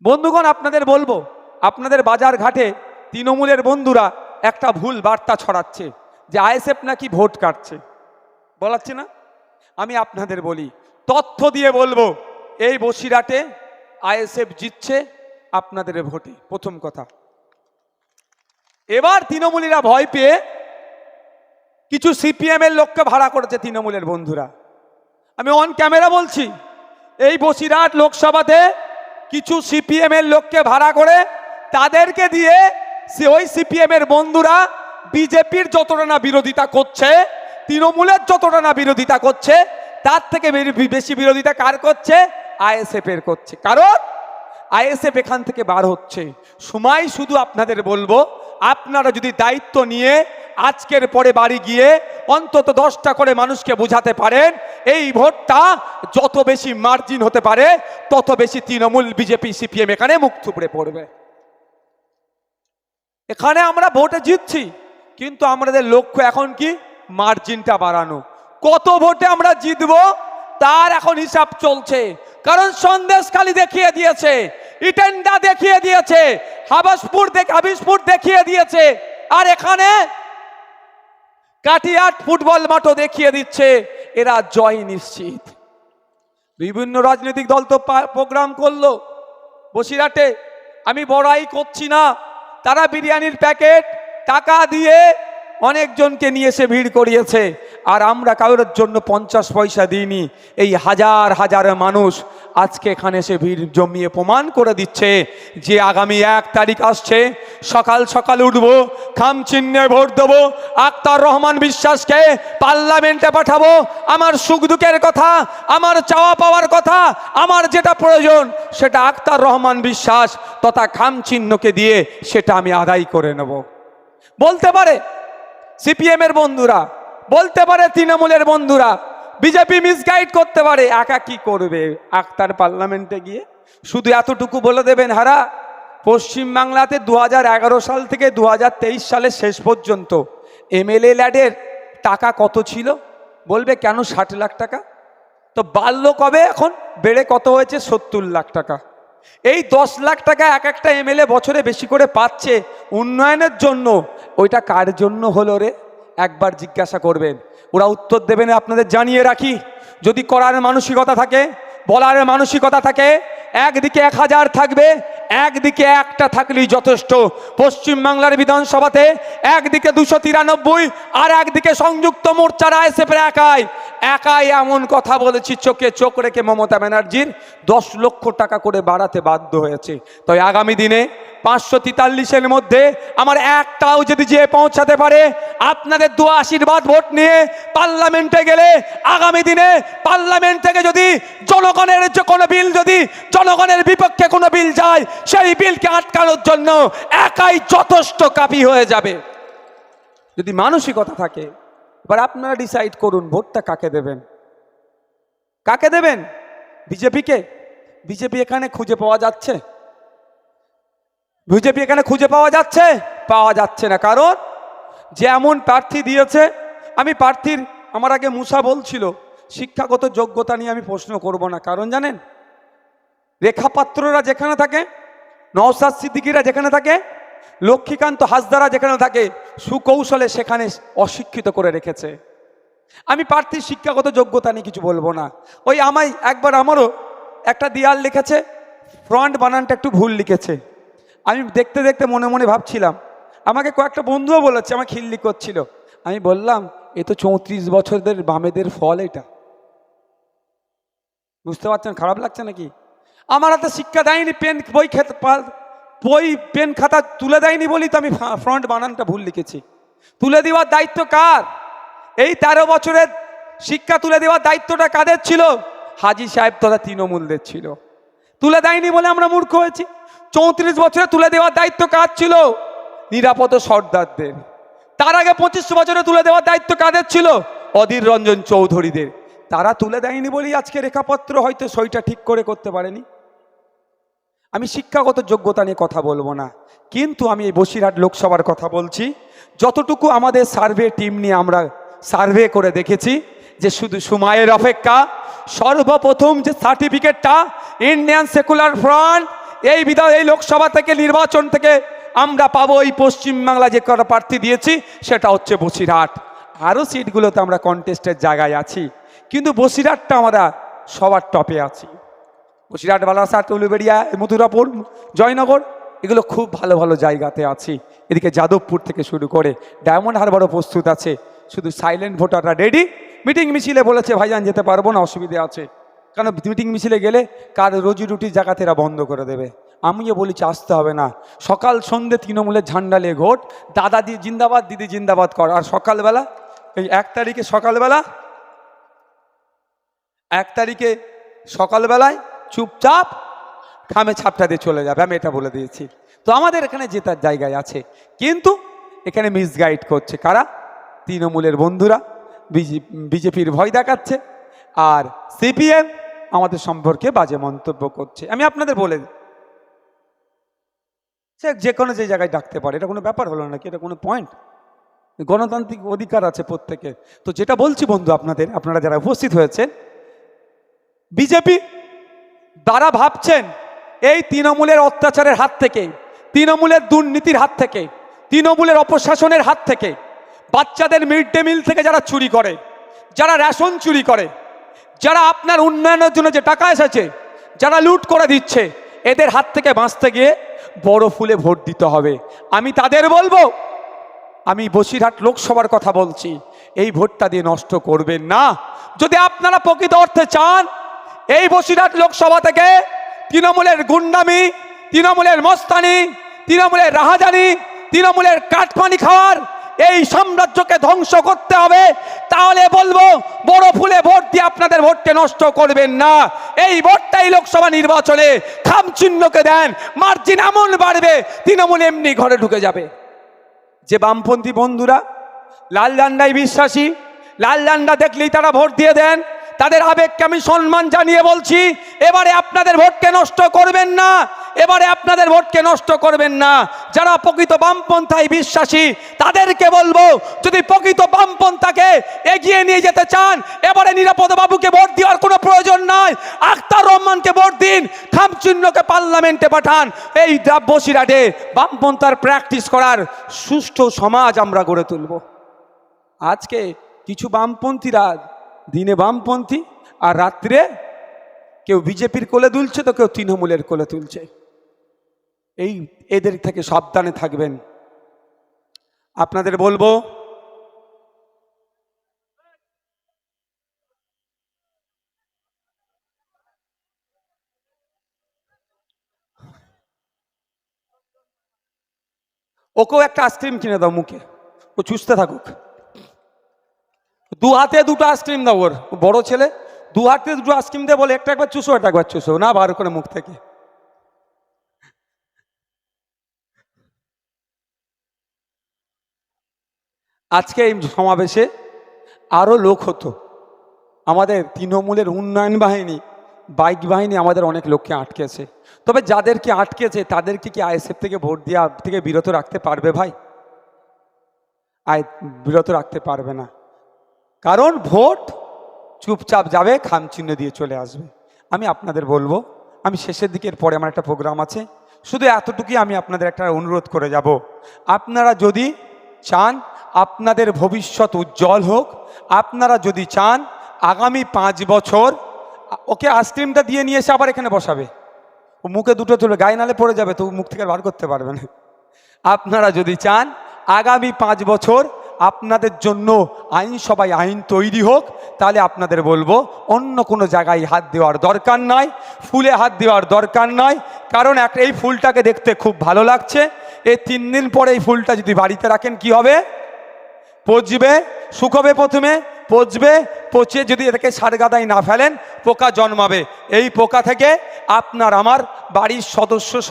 বন্ধুগণ, আপনাদের বলবো, আপনাদের বাজার ঘাটে তৃণমূলের বন্ধুরা একটা ভুল বার্তা ছড়াচ্ছে যে আইএসএফ নাকি ভোট কাটছে। বলাচ্ছে না? আমি আপনাদের বলি, তথ্য দিয়ে বলবো, এই বসিরহাটে আইএসএফ জিতছে আপনাদের ভোটে। প্রথম কথা, এবার তৃণমূলীরা ভয় পেয়ে কিছু সিপিএম এর লোককে ভাড়া করেছে তৃণমূলের বন্ধুরা। আমি অন ক্যামেরা বলছি, এই বসিরহাট লোকসভাতে কিছু সিপিএম এর লোককে ভাড়া করে তাদেরকে দিয়ে ওই সিপিএম এর বন্ধুরা বিজেপির যতটা না বিরোধিতা করছে, তৃণমূলের যতটা না বিরোধিতা করছে, তার থেকে বেশি বিরোধিতা কার করছে? আইএসএফ এর করছে। কারণ আইএসএফ এখান থেকে বার হচ্ছে। সময় শুধু আপনাদের বলবো, আপনারা যদি দায়িত্ব নিয়ে আজকের পরে বাড়ি গিয়ে অন্তত 10টা করে মানুষকে বোঝাতে পারেন, এই ভোটটা যত বেশি মার্জিন হতে পারে তত বেশি তৃণমূল, বিজেপি, সিপিএম এখানে মুখ থুবড়ে পড়বে। এখানে আমরা ভোটে জিতছি, কিন্তু আমাদের লক্ষ্য এখন কি? মার্জিনটা বাড়ানো। কত ভোটে আমরা জিতবো তার এখন হিসাব চলছে। কারণ সন্দেশখালী দেখিয়ে দিয়েছে, ইটেন্ডা দেখিয়ে দিয়েছে, হাবিসপুর দেখিয়ে দিয়েছে, আর এখানে কাটিয়াট ফুটবল মাঠও দেখিয়ে দিচ্ছে এরা জয় নিশ্চিত। বিভিন্ন রাজনৈতিক দল তো প্রোগ্রাম করলো বসিরহাটে। আমি বড়াই করছি না, তারা বিরিয়ানির প্যাকেট টাকা দিয়ে অনেকজনকে নিয়ে এসে ভিড় করিয়েছে, আর আমরা কারোর জন্য 50 পয়সা দিইনি। এই হাজার হাজার মানুষ আজকে এখানে এসে ভিড় জমিয়ে প্রমাণ করে দিচ্ছে যে আগামী 1 তারিখ আসছে, সকাল সকাল উঠবো, খাম চিহ্নে ভোট দেবো, আক্তার রহমান বিশ্বাসকে পার্লামেন্টে পাঠাবো। আমার সুখ দুঃখের কথা, আমার চাওয়া পাওয়ার কথা, আমার যেটা প্রয়োজন সেটা আক্তার রহমান বিশ্বাস তথা খাম চিহ্নকে দিয়ে সেটা আমি আদায় করে নেব। বলতে পারে সিপিএম এর বন্ধুরা, বলতে পারে তৃণমূলের বন্ধুরা, বিজেপি মিসগাইড করতে পারে। একা কি করবে আক্তার পার্লামেন্টে গিয়ে? শুধু এতটুকু বলে দেবেন, হারা পশ্চিমবাংলাতে 2011 সাল থেকে 2023 সালের শেষ পর্যন্ত এমএলএ ল্যাডের টাকা কত ছিল? বলবে কেন 60 লাখ টাকা? তো বাড়লো কবে? এখন বেড়ে কত হয়েছে? 70 লাখ টাকা। এই 10 লাখ টাকা এক একটা এমএলএ বছরে বেশি করে পাচ্ছে উন্নয়নের জন্য। ওইটা কার জন্য হলো রে? একবার জিজ্ঞাসা করবেন, ওরা উত্তর দেবেন। আপনাদের জানিয়ে রাখি, যদি করার মানসিকতা থাকে, বলার মানসিকতা থাকে, একদিকে 1000 থাকবে, একদিকে একটা থাকলেই যথেষ্ট। পশ্চিমবাংলার বিধানসভাতে একদিকে 293 আর একদিকে সংযুক্ত মোর্চার আইএসএফের একাই এমন কথা বলেছি, চোখে চোখ রেখে মমতা ব্যানার্জির 10 লক্ষ টাকা করে বাড়াতে বাধ্য হয়েছে। তাই আগামী দিনে 543-এর মধ্যে আমার একটাও যদি যে পৌঁছাতে পারে, আপনাদের দোয়া আশীর্বাদ ভোট নিয়ে পার্লামেন্টে গেলে আগামী দিনে পার্লামেন্ট থেকে যদি জনগণের যে কোনো বিল, যদি জনগণের বিপক্ষে কোনো বিল যায়, সেই বিলকে আটকানোর জন্য একাই যথেষ্ট কাফি হয়ে যাবে, যদি মানসিকতা থাকে। এবার আপনারা ডিসাইড করুন ভোটটা কাকে দেবেন। কাকে দেবেন? বিজেপিকে? বিজেপি এখানে খুঁজে পাওয়া যাচ্ছে? বিজেপি এখানে খুঁজে পাওয়া যাচ্ছে? পাওয়া যাচ্ছে না। কারণ যেমন প্রার্থী দিয়েছে, আমি প্রার্থীর, আমার আগে মুসা বলছিল শিক্ষাগত যোগ্যতা নিয়ে আমি প্রশ্ন করব না। কারণ জানেন, রেখাপাত্ররা যেখানে থাকে, নওশাদ সিদ্দিকীরা যেখানে থাকে, লক্ষ্মীকান্ত হাসদারা যেখানে থাকে, সুকৌশলে সেখানে অশিক্ষিত করে রেখেছে। আমি প্রার্থীর শিক্ষাগত যোগ্যতা নিয়ে কিছু বলবো না। ওই একবার আমারও একটা দেয়াল লিখেছে, ফ্রন্ট বানানটা একটু ভুল লিখেছে। আমি দেখতে দেখতে মনে মনে ভাবছিলাম, আমাকে কয়েকটা বন্ধুও বলেছে, আমার খিল্লি করছিল। আমি বললাম, এ তো 34 বছরদের বামেদের ফল। এটা বুঝতে পারছেন? খারাপ লাগছে নাকি? আমার হাতে শিক্ষা দেয়নি, পেন খাতা তুলে দেয়নি বলি তো আমি ফ্রন্ট বানানটা ভুল লিখেছি। তুলে দেওয়ার দায়িত্ব কার? এই 13 বছরের শিক্ষা তুলে দেওয়ার দায়িত্বটা কাদের ছিল? হাজি সাহেব তথা তৃণমূলদের ছিল। তুলে দেয়নি বলে আমরা মূর্খ হয়েছি। 34 বছরে তুলে দেওয়ার দায়িত্ব কার ছিল? নিরাপদ সর্দারদের। তার আগে 25 বছরে তুলে দেওয়ার দায়িত্ব কাদের ছিল? অধীর রঞ্জন চৌধুরীদের। তারা তুলে দেয়নি বলেই আজকে রেখাপত্র হয়তো সইটা ঠিক করে করতে পারেনি। আমি শিক্ষাগত যোগ্যতা নিয়ে কথা বলবো না, কিন্তু আমি এই বসিরহাট লোকসভার কথা বলছি। যতটুকু আমাদের সার্ভে টিম নিয়ে আমরা সার্ভে করে দেখেছি, যে শুধু সময়ের অপেক্ষা। সর্বপ্রথম যে সার্টিফিকেটটা ইন্ডিয়ান সেকুলার ফ্রন্ট এই লোকসভা থেকে নির্বাচন থেকে আমরা পাবো এই পশ্চিমবাংলা যে কটা প্রার্থী দিয়েছি সেটা হচ্ছে বসিরহাট। আরও সিটগুলোতে আমরা কন্টেস্টের জায়গায় আছি, কিন্তু বসিরহাটটা আমরা সবার টপে আছি। বসিরহাট, বালাসাট, উলুবেড়িয়া, মথুরাপুর, জয়নগর, এগুলো খুব ভালো ভালো জায়গাতে আছি। এদিকে যাদবপুর থেকে শুরু করে ডায়মন্ড হারবারও প্রস্তুত আছে। শুধু সাইলেন্ট ভোটাররা রেডি। মিটিং মিছিলে বলেছে ভাইজান যেতে পারবো না, অসুবিধে আছে, কারণ মিটিং মিছিলে গেলে কার রুজি রুটির জায়গাতে এরা বন্ধ করে দেবে। আমিও বলেছি আসতে হবে না, সকাল সন্ধ্যে তৃণমূলের ঝান্ডা নিয়ে ভোট, দাদা দি জিন্দাবাদ, দিদি জিন্দাবাদ কর। আর সকালবেলা এই 1 তারিখে সকালবেলায় চুপচাপ খামে ছাপটা দিয়ে চলে যাবে, আমি এটা বলে দিয়েছি। তো আমাদের এখানে জেতার জায়গায় আছে, কিন্তু এখানে মিসগাইড করছে কারা? তৃণমূলের বন্ধুরা, বিজেপির ভয় দেখাচ্ছে, আর সিপিএম আমাদের সম্পর্কে বাজে মন্তব্য করছে। আমি আপনাদের বলে দিই, সে যে কোনো যে জায়গায় ডাকতে পারে, এটা কোনো ব্যাপার হলো নাকি? এটা কোনো পয়েন্ট? গণতান্ত্রিক অধিকার আছে প্রত্যেকের। তো যেটা বলছি বন্ধু, আপনারা যারা উপস্থিত হয়েছেন, বিজেপি দ্বারা ভাবছেন এই তৃণমূলের অত্যাচারের হাত থেকে, তৃণমূলের দুর্নীতির হাত থেকে, তৃণমূলের অপশাসনের হাত থেকে, বাচ্চাদের মিড ডে মিল থেকে যারা চুরি করে, যারা রেশন চুরি করে, যারা আপনার উন্নয়নের জন্য যে টাকা এসেছে যারা লুট করে দিচ্ছে, এদের হাত থেকে বাঁচতে গিয়ে বড় ফুলে ভোট দিতে হবে। আমি তাদের বলবো, আমি বসিরহাট লোকসভার কথা বলছি, এই ভোটটা দিয়ে নষ্ট করবেন না। যদি আপনারা প্রকৃত অর্থে চান এই বসিরহাট লোকসভা থেকে তৃণমূলের গুন্ডামি, তৃণমূলের মস্তানি, তৃণমূলের রাহাজানি, তৃণমূলের কাঠপানি খাওয়ার এই সাম্রাজ্যকে ধ্বংস করতে হবে, তাহলে বলবো বড় ফুলে ভোট দিয়ে আপনাদের ভোটকে নষ্ট করবেন না। এই ভোটটাই লোকসভা নির্বাচনে খাম চিহ্নকে দেন, মার্জিন এমন বাড়বে তৃণমূল এমনি ঘরে ঢুকে যাবে। যে বামপন্থী বন্ধুরা লাল ঝান্ডায় বিশ্বাসী, লাল ঝান্ডা দেখলেই তারা ভোট দিয়ে দেন, তাদের আবেগকে আমি সম্মান জানিয়ে বলছি, এবারে আপনাদের ভোটকে নষ্ট করবেন না, এবারে আপনাদের ভোটকে নষ্ট করবেন না। যারা প্রকৃত বামপন্থায় বিশ্বাসী তাদেরকে বলবো, যদি প্রকৃত বামপন্থাকে এগিয়ে নিয়ে যেতে চান, এবারে নিরাপদ বাবুকে ভোট দেওয়ার কোনো প্রয়োজন নাই, আখতার রহমানকে ভোট দিন, খামচিহ্নকে পার্লামেন্টে পাঠান। এই বসিরহাটে বামপন্থার প্র্যাকটিস করার সুষ্ঠু সমাজ আমরা গড়ে তুলব। আজকে কিছু বামপন্থীরা দিনে বামপন্থী আর রাত্রে কেউ বিজেপির কোলে তুলছে, তো কেউ তৃণমূলের কোলে তুলছে। এদের থেকে সাবধানে থাকবেন। আপনাদের বলবো, ওকেও একটা আইসক্রিম কিনে দাও, মুখে ও চুষতে থাকুক। 2 হাতে 2টো আইসক্রিম দাও, ওর বড় ছেলে 2 হাতে 2টো আইসক্রিম দিয়ে বলে একটা একবার চুষো, একটা একবার চুষো, না বার করে মুখ থেকে। আজকে এই সমাবেশে আরও লোক হতো। আমাদের তৃণমূলের উন্নয়ন বাহিনী, বাইক বাহিনী আমাদের অনেক লোককে আটকেছে। তবে যাদেরকে আটকেছে তাদেরকে কি আইএসএফ থেকে ভোট দেওয়া থেকে বিরত রাখতে পারবে ভাই? বিরত রাখতে পারবে না, কারণ ভোট চুপচাপ যাবে, খামচিহ্ন দিয়ে চলে আসবে। আমি আপনাদের বলবো, আমি শেষের দিকের পরে আমার একটা প্রোগ্রাম আছে, শুধু এতটুকুই আমি আপনাদের একটা অনুরোধ করে যাব। আপনারা যদি চান আপনাদের ভবিষ্যৎ উজ্জ্বল হোক, আপনারা যদি চান আগামী 5 বছর, ওকে আইসক্রিমটা দিয়ে নিয়ে এসে আবার এখানে বসাবে, ও মুখে দুটো তুলে গায়ে নালে পড়ে যাবে, তো মুখ থেকে বার করতে পারবে না। আপনারা যদি চান আগামী 5 বছর আপনাদের জন্য আইনসভায় আইন তৈরি হোক, তাহলে আপনাদের বলবো অন্য কোনো জায়গায় হাত দেওয়ার দরকার নাই, ফুলে হাত দেওয়ার দরকার নাই। কারণ এই ফুলটাকে দেখতে খুব ভালো লাগছে, এই 3 দিন পরে এই ফুলটা যদি বাড়িতে রাখেন কি হবে? পচবে, শুকোবে, প্রথমে পচবে, পচে যদি এটাকে সার গাদায় না ফেলেন পোকা জন্মাবে। এই পোকা থেকে আপনার আমার বাড়ির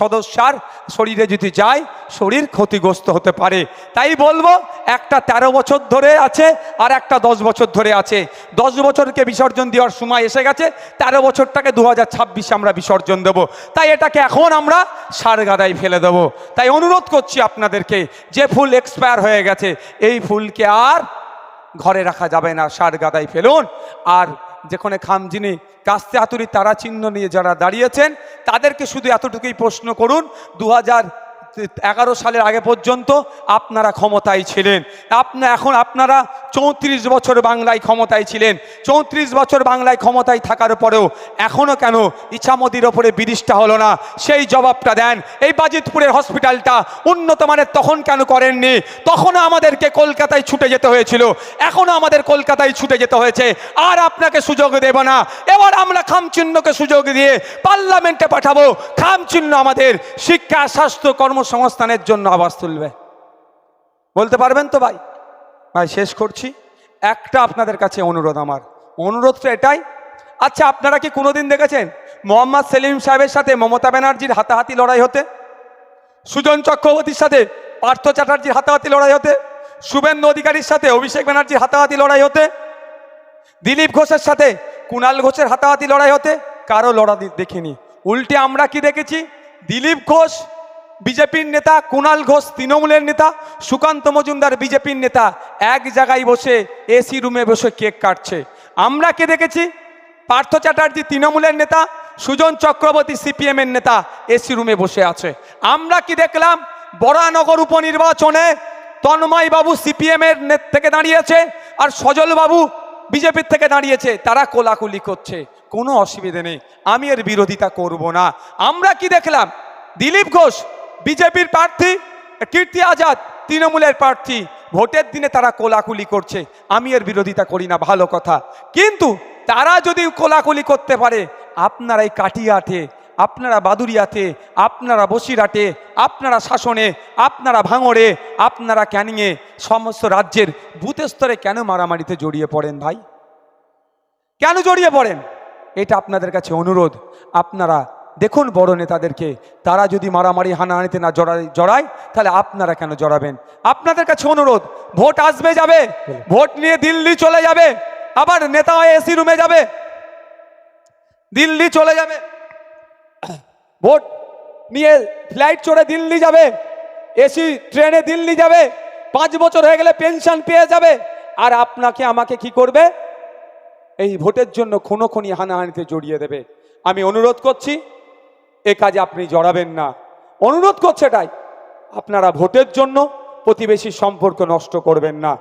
সদস্যার শরীরে যদি যায়, শরীর ক্ষতিগ্রস্ত হতে পারে। তাই বলবো, একটা 13 বছর ধরে আছে আর একটা 10 বছর ধরে আছে। 10 বছরকে বিসর্জন দেওয়ার সময় এসে গেছে, 13 বছরটাকে 2026 আমরা বিসর্জন দেব। তাই এটাকে এখন আমরা সার গাদায় ফেলে দেব। তাই অনুরোধ করছি আপনাদেরকে, যে ফুল এক্সপায়ার হয়ে গেছে এই ফুলকে আর ঘরে রাখা যাবে না, সার গাদায় ফেলুন। আর যেখানে খামজিনি কাস্তে হাতুড়ি তারা চিহ্ন নিয়ে যারা দাঁড়িয়েছেন তাদেরকে শুধু এতটুকুই প্রশ্ন করুন, 2011 সালের আগে পর্যন্ত আপনারা ক্ষমতায় ছিলেন। এখন আপনারা 34 বছর বাংলায় ক্ষমতায় ছিলেন। 34 বছর বাংলায় ক্ষমতায় থাকার পরেও এখনও কেন ইছামতির ওপরে ব্রিজটা হলো না? সেই জবাবটা দেন। এই বাজিতপুরের হসপিটালটা উন্নত মানের তখন কেন করেননি? তখনও আমাদেরকে কলকাতায় ছুটে যেতে হয়েছিল, এখনও আমাদের কলকাতায় ছুটে যেতে হয়েছে। আর আপনাকে সুযোগ দেব না। এবার আমরা খামচিহ্নকে সুযোগ দিয়ে পার্লামেন্টে পাঠাবো। খামচিহ্ন আমাদের শিক্ষা, স্বাস্থ্য, কর্মসংস্থানের জন্য আওয়াজ তুলবে। বলতে পারবেন তো ভাই? ভাই শেষ করছি, একটা আপনাদের কাছে অনুরোধ। আমার অনুরোধটা এটাই, আচ্ছা আপনারা কি কোনোদিন দেখেছেন মোহাম্মদ সেলিম সাহেবের সাথে মমতা ব্যানার্জির হাতাহাতি লড়াই হতে? সুজন চক্রবর্তীর সাথে পার্থ চ্যাটার্জির হাতাহাতি লড়াই হতে? শুভেন্দু অধিকারীর সাথে অভিষেক ব্যানার্জির হাতাহাতি লড়াই হতে? দিলীপ ঘোষের সাথে কুণাল ঘোষের হাতাহাতি লড়াই হতে? কারো লড়াই দেখিনি। উল্টে আমরা কি দেখেছি? দিলীপ ঘোষ বিজেপির নেতা, কুণাল ঘোষ তৃণমূলের নেতা, সুকান্ত মজুমদার বিজেপির নেতা এক জায়গায় বসে এসি রুমে বসে কেক কাটছে। আমরা কে দেখেছি? পার্থ চ্যাটার্জি তৃণমূলের নেতা, সুজন চক্রবর্তী সিপিএমের নেতা এসি রুমে বসে আছে। আমরা কি দেখলাম? বরানগর উপনির্বাচনে তন্ময় বাবু সিপিএমের থেকে দাঁড়িয়েছে আর সজল বাবু বিজেপির থেকে দাঁড়িয়েছে, তারা কোলাকুলি করছে। কোনো অসুবিধে নেই, আমি এর বিরোধিতা করব না। আমরা কি দেখলাম? দিলীপ ঘোষ বিজেপির প্রার্থী, কীর্তি আজাদ তৃণমূলের প্রার্থী, ভোটের দিনে তারা কোলাকুলি করছে। আমি এর বিরোধিতা করি না, ভালো কথা। কিন্তু তারা যদি কোলাকুলি করতে পারে, আপনারা এই কাটিয়াতে, আপনারা বাদুরিয়াতে, আপনারা বসিরহাটে, আপনারা শাসনে, আপনারা ভাঙড়ে, আপনারা ক্যানিংয়ে, সমস্ত রাজ্যের বুথ স্তরে কেন মারামারিতে জড়িয়ে পড়েন ভাই? কেন জড়িয়ে পড়েন? এটা আপনাদের কাছে অনুরোধ। আপনারা দেখুন বড় নেতাদেরকে, তারা যদি মারামারি হানাহানিতে না জড়ায় তাহলে আপনারা কেন জড়াবেন? আপনাদের কাছে অনুরোধ, ভোট আসবে যাবে, ভোট নিয়ে দিল্লি চলে যাবে, আবার নেতা এসি রুমে যাবে, দিল্লি চলে যাবে, ভোট নিয়ে ফ্লাইট চড়ে দিল্লি যাবে, এসি ট্রেনে দিল্লি যাবে, 5 বছর হয়ে গেলে পেনশন পেয়ে যাবে। আর আপনাকে আমাকে কি করবে? এই ভোটের জন্য খুনোখুনি হানাহানিতে জড়িয়ে দেবে। আমি অনুরোধ করছি, এ কাজে আপনি জড়াবেন না। অনুরোধ করছে এটাই, আপনারা ভোটের জন্য প্রতিবেশীর সম্পর্ক নষ্ট করবেন না।